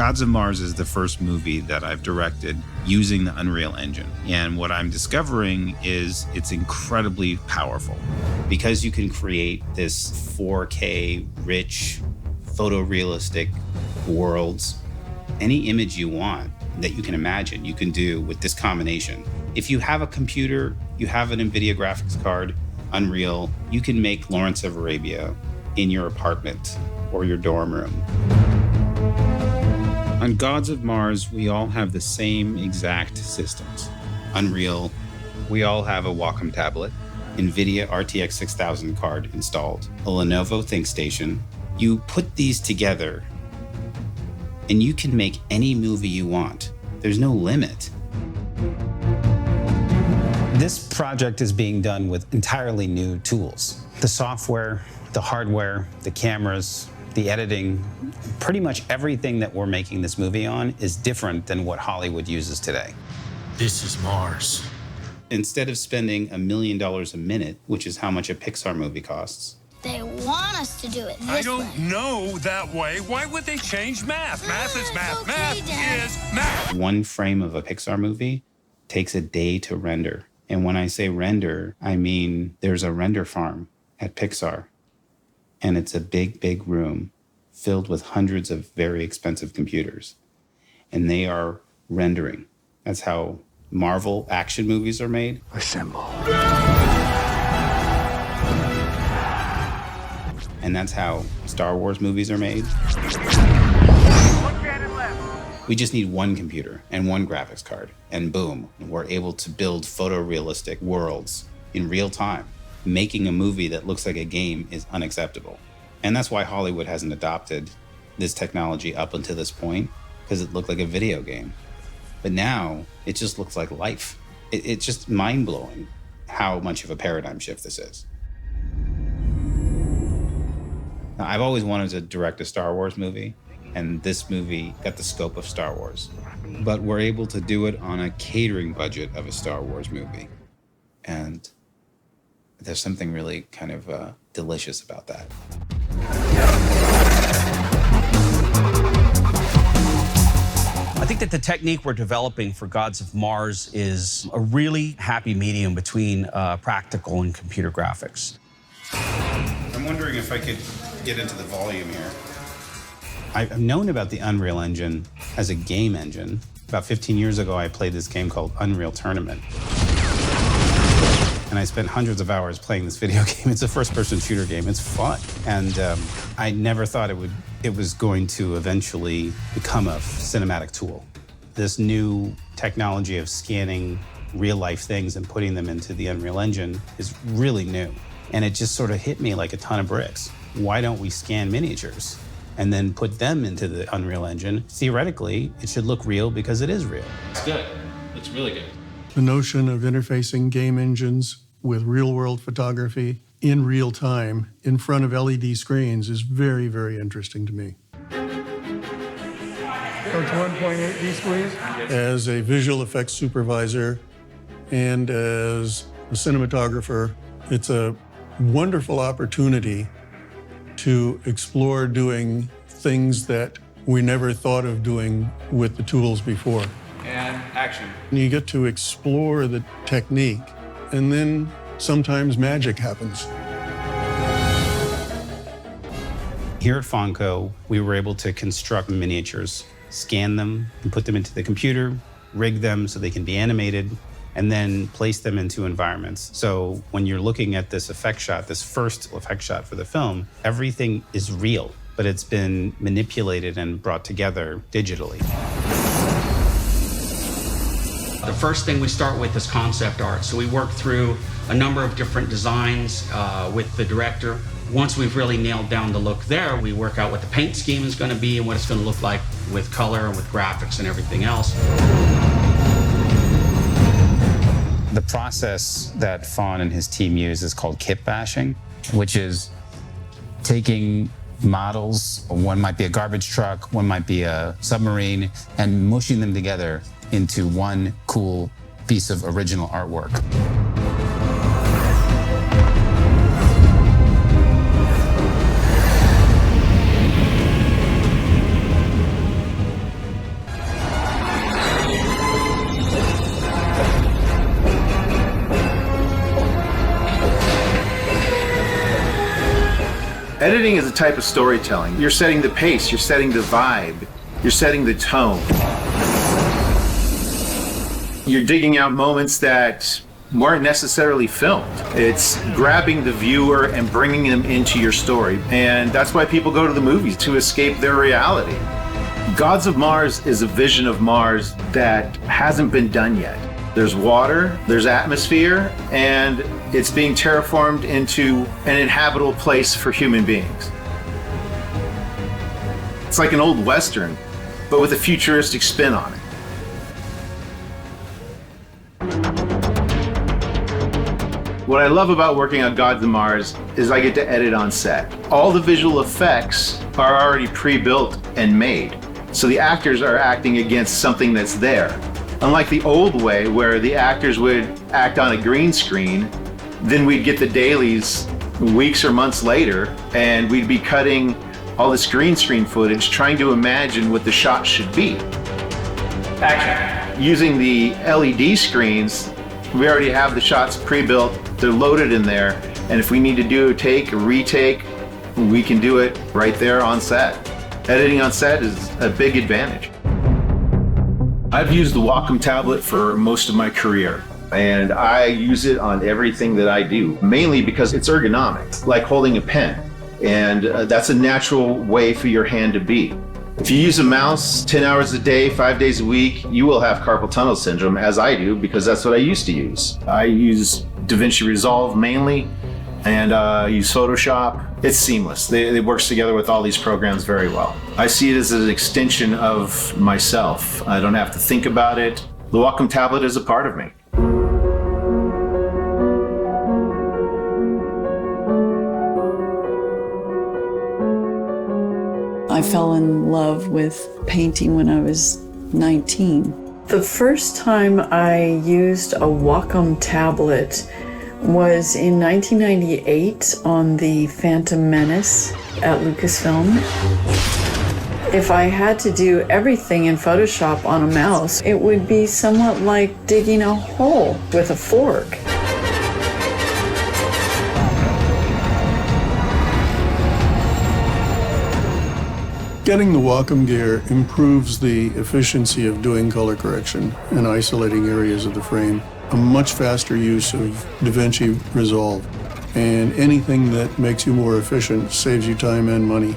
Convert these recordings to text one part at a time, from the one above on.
Gods of Mars is the first movie that I've directed using the Unreal Engine. And what I'm discovering is it's incredibly powerful because you can create this 4K rich, photorealistic worlds. Any image you want that you can imagine, you can do with this combination. If you have a computer, you have an NVIDIA graphics card, Unreal, you can make Lawrence of Arabia in your apartment or your dorm room. On Gods of Mars, we all have the same exact systems. Unreal, we all have a Wacom tablet, NVIDIA RTX 6000 card installed, a Lenovo ThinkStation. You put these together and you can make any movie you want. There's no limit. This project is being done with entirely new tools. The software, the hardware, the cameras, the editing, pretty much everything that we're making this movie on is different than what Hollywood uses today. This is Mars. Instead of spending $1 million a minute, which is how much a Pixar movie costs, they want us to do it this way. I don't know that way. Why would they change math? Math is math. Okay, Math Dad. is math. one frame of a Pixar movie takes a day to render. And when I say render, I mean there's a render farm at Pixar. And it's a big, big room filled with hundreds of very expensive computers. And they are rendering. That's how Marvel action movies are made. Assemble. And that's how Star Wars movies are made. We just need one computer and one graphics card, and boom, we're able to build photorealistic worlds in real time. Making a movie that looks like a game is unacceptable. And that's why Hollywood hasn't adopted this technology up until this point, because it looked like a video game. But now it just looks like life. It's just mind-blowing how much of a paradigm shift this is. Now, I've always wanted to direct a Star Wars movie, and this movie got the scope of Star Wars. But we're able to do it on a catering budget of a Star Wars movie. And there's something really kind of delicious about that. I think that the technique we're developing for Gods of Mars is a really happy medium between practical and computer graphics. I'm wondering if I could get into the volume here. I've known about the Unreal Engine as a game engine. About 15 years ago, I played this game called Unreal Tournament. And I spent hundreds of hours playing this video game. It's a first-person shooter game. It's fun. And I never thought it was going to eventually become a cinematic tool. This new technology of scanning real-life things and putting them into the Unreal Engine is really new. And it just sort of hit me like a ton of bricks. Why don't we scan miniatures and then put them into the Unreal Engine? Theoretically, it should look real because it is real. It's good. It's really good. The notion of interfacing game engines with real-world photography in real time in front of LED screens is very, very interesting to me. So it's 1.8D squeeze? As a visual effects supervisor and as a cinematographer, it's a wonderful opportunity to explore doing things that we never thought of doing with the tools before. And action. And you get to explore the technique, and then sometimes magic happens. Here at Fonco, we were able to construct miniatures, scan them, and put them into the computer, rig them so they can be animated, and then place them into environments. So when you're looking at this effect shot, this first effect shot for the film, everything is real, but it's been manipulated and brought together digitally. The first thing we start with is concept art. So we work through a number of different designs with the director. Once we've really nailed down the look there, we work out what the paint scheme is going to be and what it's going to look like with color and with graphics and everything else. The process that Fawn and his team use is called kit bashing, which is taking models, one might be a garbage truck, one might be a submarine, and mushing them together into one cool piece of original artwork. Editing is a type of storytelling. You're setting the pace, you're setting the vibe, you're setting the tone. You're digging out moments that weren't necessarily filmed. It's grabbing the viewer and bringing them into your story. And that's why people go to the movies, to escape their reality. Gods of Mars is a vision of Mars that hasn't been done yet. There's water, there's atmosphere, and it's being terraformed into an inhabitable place for human beings. It's like an old Western, but with a futuristic spin on it. What I love about working on Gods of Mars is I get to edit on set. All the visual effects are already pre-built and made, so the actors are acting against something that's there. Unlike the old way where the actors would act on a green screen, then we'd get the dailies weeks or months later, and we'd be cutting all this green screen footage, trying to imagine what the shot should be. Action. Using the LED screens, we already have the shots pre-built, they're loaded in there, and if we need to do a take, a retake, we can do it right there on set. Editing on set is a big advantage. I've used the Wacom tablet for most of my career, and I use it on everything that I do, mainly because it's ergonomic, like holding a pen, and that's a natural way for your hand to be. If you use a mouse 10 hours a day, 5 days a week, you will have carpal tunnel syndrome, as I do, because that's what I used to use. I use DaVinci Resolve mainly, and use Photoshop. It's seamless. It works together with all these programs very well. I see it as an extension of myself. I don't have to think about it. The Wacom tablet is a part of me. I fell in love with painting when I was 19. The first time I used a Wacom tablet was in 1998 on the Phantom Menace at Lucasfilm. If I had to do everything in Photoshop on a mouse, it would be somewhat like digging a hole with a fork. Getting the Wacom gear improves the efficiency of doing color correction and isolating areas of the frame. A much faster use of DaVinci Resolve. And anything that makes you more efficient saves you time and money.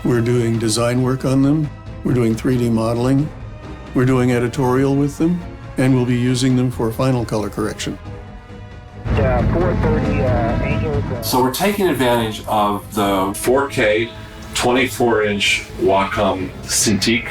We're doing design work on them. We're doing 3D modeling. We're doing editorial with them. And we'll be using them for final color correction. 430 Angels. So we're taking advantage of the 4K 24-inch Wacom Cintiq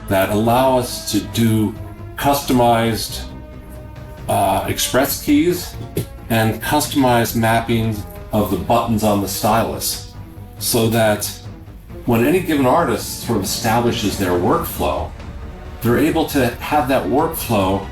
that allow us to do customized express keys and customized mappings of the buttons on the stylus, so that when any given artist sort of establishes their workflow, they're able to have that workflow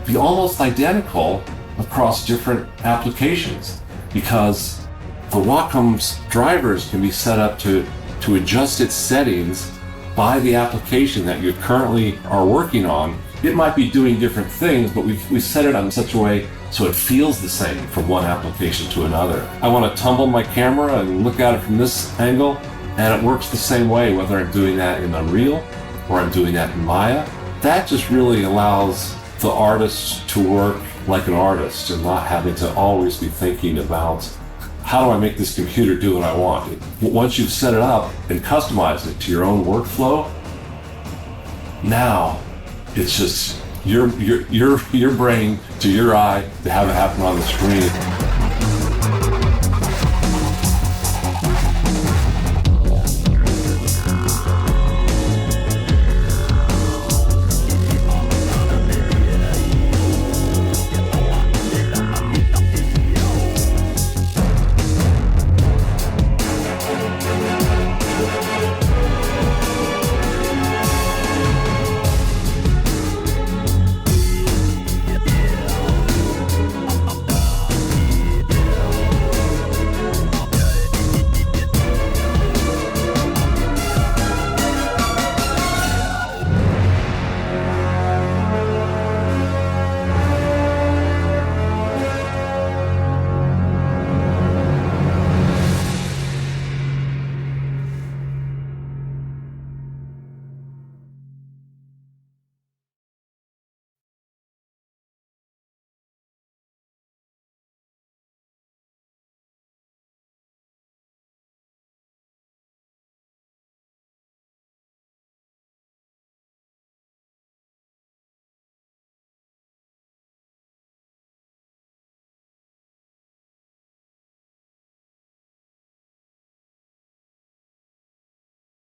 be almost identical across different applications, because the Wacom's drivers can be set up to adjust its settings by the application that you currently are working on. It might be doing different things, but we set it up in such a way so it feels the same from one application to another. I want to tumble my camera and look at it from this angle, and it works the same way, whether I'm doing that in Unreal or I'm doing that in Maya. That just really allows the artist to work like an artist and not having to always be thinking about, how do I make this computer do what I want? Once you've set it up and customized it to your own workflow, now it's just your brain to your eye to have it happen on the screen.